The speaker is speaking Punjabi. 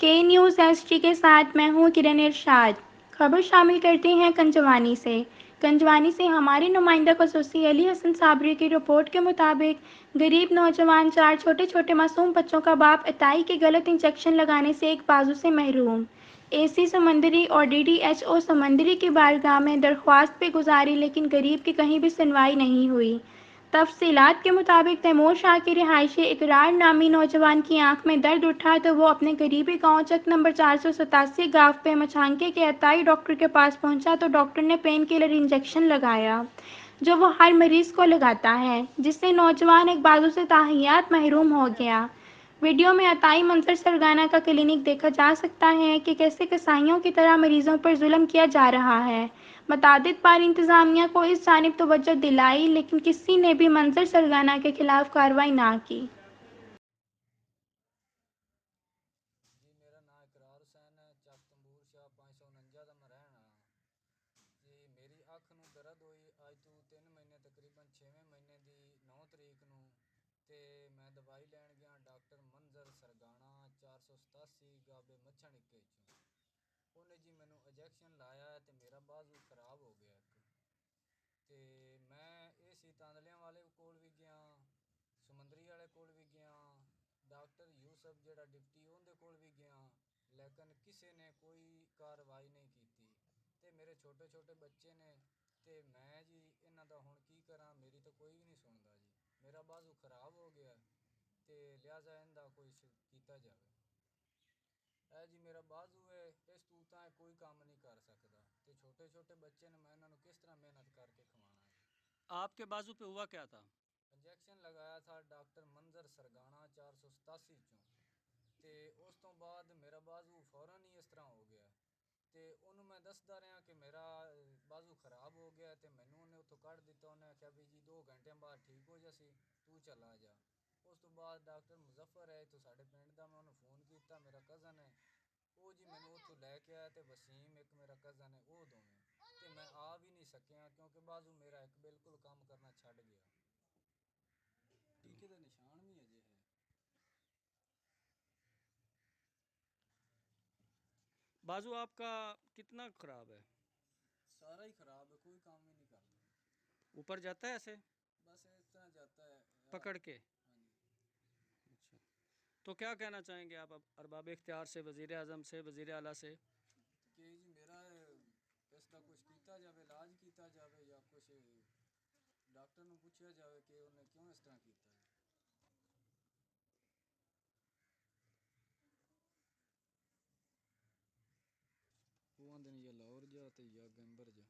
के न्यूज़ एसटी के साथ मैं हूँ किरण इरशाद। खबर शामिल करते हैं कंजवानी से हमारे नुमाइंदा खसूसी अली हसन साबरी की रिपोर्ट के मुताबिक गरीब नौजवान 4 छोटे-छोटे मासूम बच्चों का बाप अताई के गलत इंजेक्शन लगाने से एक बाजू से महरूम। एसी समंदरी और डीडीएचओ समंदरी की बारगाह में दरख्वास्त भी गुजारी लेकिन गरीब की कहीं भी सुनवाई नहीं हुई। तफसीलात के मुताबिक तैमूर शाह के रिहायशी इकरार नामी नौजवान की आंख में दर्द उठा तो वो अपने करीबी गांव चक नंबर 487 गांव पे मछांके के अताई डॉक्टर के पास पहुंचा तो डॉक्टर ने पेन किलर इंजेक्शन लगाया जो वो हर मरीज को लगाता है, जिससे नौजवान एक बाजू से ताहियात महरूम हो गया। वीडियो में अताई मंजर सरगाना का क्लिनिक देखा जा सकता है कि कैसे कसाईयों की तरह मरीजों पर जुल्म किया जा रहा है। मुतादिद बार इंतज़ामिया को इस जानिब तवज्जो दिलाई लेकिन किसी ने भी मंजर सरगाना के खिलाफ कार्रवाई ना की। जी मेरा नाम इकरार हुसैन है। ਚੱਕ ਤੰਬੂਰ ਸ਼ਾਹ 549 ਦਾ ਮੈਂ ਰਹਿਣ ਵਾਲਾ ਜੀ। ਮੇਰੀ ਅੱਖ ਨੂੰ ਦਰਦ ਹੋਈ ਅੱਜ ਤੋਂ 3 ਮਹੀਨੇ ਤਕਰੀਬਨ 6ਵੇਂ ਮਹੀਨੇ ਦੀ 9 ਤਰੀਕ ਨੂੰ ਤੇ ਮੈਂ ਦਵਾਈ ਲੈਣ ਗਿਆ ਡਾਕਟਰ ਮੰਜ਼ਰ ਸਰਗਾਣਾ 487 ਗਾਬੇ ਮੱਛਣ ਇੱਕੇ ਚੋਂ। ਉਹਨੇ ਜੀ ਮੈਨੂੰ ਇੰਜੈਕਸ਼ਨ ਲਾਇਆ ਤੇ ਮੇਰਾ ਬਾਜ਼ੂ ਖਰਾਬ ਹੋ ਗਿਆ ਇੱਕ। ਤੇ ਮੈਂ ਇਹ ਸੀ ਤਾਂਦਲਿਆਂ ਵਾਲੇ ਕੋਲ ਵੀ ਗਿਆ, ਸਮੁੰਦਰੀ ਵਾਲੇ ਕੋਲ ਵੀ ਗਿਆ, ਡਾਕਟਰ ਯੂਸਫ ਜਿਹੜਾ ਡਿਪਟੀ ਉਹਦੇ ਕੋਲ ਵੀ ਗਿਆ, ਲੇਕਿਨ ਕਿਸੇ ਨੇ ਕੋਈ ਕਾਰਵਾਈ ਨਹੀਂ ਕੀਤੀ। ਤੇ ਮੇਰੇ ਛੋਟੇ ਛੋਟੇ ਬੱਚੇ ਨੇ ਤੇ ਮੈਂ ਜੀ ਇਹਨਾਂ ਦਾ ਹੁਣ ਕੀ ਕਰਾਂ, ਮੇਰੀ ਤਾਂ ਕੋਈ ਵੀ ਨਹੀਂ ਸੁਣਦਾ ਜੀ। ਮੇਰਾ ਬਾਜ਼ੂ ਖਰਾਬ ਹੋ ਗਿਆ ਤੇ ਲਿਹਾਜ਼ਾ ਇਹਦਾ ਕੋਈ ਕੀਤਾ ਜਾਵੇ। ਇਹ ਜੀ ਮੇਰਾ ਬਾਜ਼ੂ ਹੈ, ਇਸ ਤੂੰ ਤਾਂ ਕੋਈ ਕੰਮ ਨਹੀਂ ਕਰ ਸਕਦਾ ਤੇ ਛੋਟੇ ਛੋਟੇ ਬੱਚੇ ਨੇ, ਮੈਂ ਇਹਨਾਂ ਨੂੰ ਕਿਸ ਤਰ੍ਹਾਂ ਮਿਹਨਤ ਕਰਕੇ ਖਵਾਣਾ ਜੀ। आपके बाजू पे हुआ क्या था? ਇੰਜੈਕਸ਼ਨ ਲਗਾਇਆ ਥਾ ਡਾਕਟਰ ਮੰਜ਼ਰ ਸਰਗਾਣਾ 487 ਚੋਂ ਤੇ ਉਸ ਤੋਂ ਬਾਅਦ ਮੇਰਾ ਬਾਜ਼ੂ ਫੌਰਨ ਹੀ ਇਸ ਤਰ੍ਹਾਂ ਹੋ ਗਿਆ ਤੇ ਉਹਨੂੰ ਮੈਂ ਦੱਸਦਾ ਰਿਹਾ ਕਿ ਮੇਰਾ ਬਾਜ਼ੂ ਖਰਾਬ ਹੋ ਗਿਆ ਤੇ ਮੈਨੂੰ ਉਹਨੇ ਉੱਥੋਂ ਕੱਢ ਦਿੱਤਾ। ਉਹਨੇ ਆਖਿਆ ਵੀ ਜੀ 2 ਘੰਟਿਆਂ ਬਾਅਦ ਠੀਕ ਹੋ ਜਾਸੀ, ਤੂੰ ਚਲਾ ਜਾ। ਉਸ ਤੋਂ ਬਾਅਦ ਡਾਕਟਰ ਮੁਜ਼ੱਫਰ ਹੈ ਇੱਥੋਂ ਸਾਡੇ ਪਿੰਡ ਦਾ, ਮੈਂ ਉਹਨੂੰ ਫੋਨ ਕੀਤਾ, ਮੇਰਾ ਕਜ਼ਨ ਹੈ ਉਹ ਜੀ ਮੈਨੂੰ ਉੱਥੋਂ ਲੈ ਕੇ ਆਇਆ ਤੇ ਵਸੀਮ ਇੱਕ ਮੇਰਾ ਕਜ਼ਨ ਹੈ, ਉਹ ਦੋਵੇਂ ਤੇ ਮੈਂ ਆ ਵੀ ਨਹੀਂ ਸਕਿਆ ਕਿਉਂਕਿ ਬਾਜ਼ੂ ਮੇਰਾ ਇੱਕ ਬਿਲਕੁਲ ਕੰਮ ਕਰਨਾ ਛੱਡ ਗਿਆ। ਟੀਕੇ ਦਾ ਨਿਸ਼ਾਨ ਵੀ ਅਜੇ ਹੈ। बाजू आपका कितना खराब है? सारा ही खराब है, कोई काम भी नहीं करता। ऊपर जाता है ऐसे बस इस तरह जाता है। पकड़ के? हाँ जी। अच्छा, तो क्या कहना चाहेंगे आप अरबाब इख्तियार से, वज़ीर आज़म से, वज़ीर आला से? कि जी मेरा इसका कुछ किया जाए, इलाज किया जाए या कुछ डॉक्टर ਨੂੰ ਪੁੱਛਿਆ ਜਾਵੇ ਕਿ ਉਹਨੇ ਕਿਉਂ ਇਸ ਤਰ੍ਹਾਂ ਕੀਤਾ ਜੀ। ਉਹ ਆਂਦੇ ਨੇ ਜਾਂ ਲਾਹੌਰ ਜਾ ਤੇ ਜਾਂ ਗੰਬਰ ਜਾ।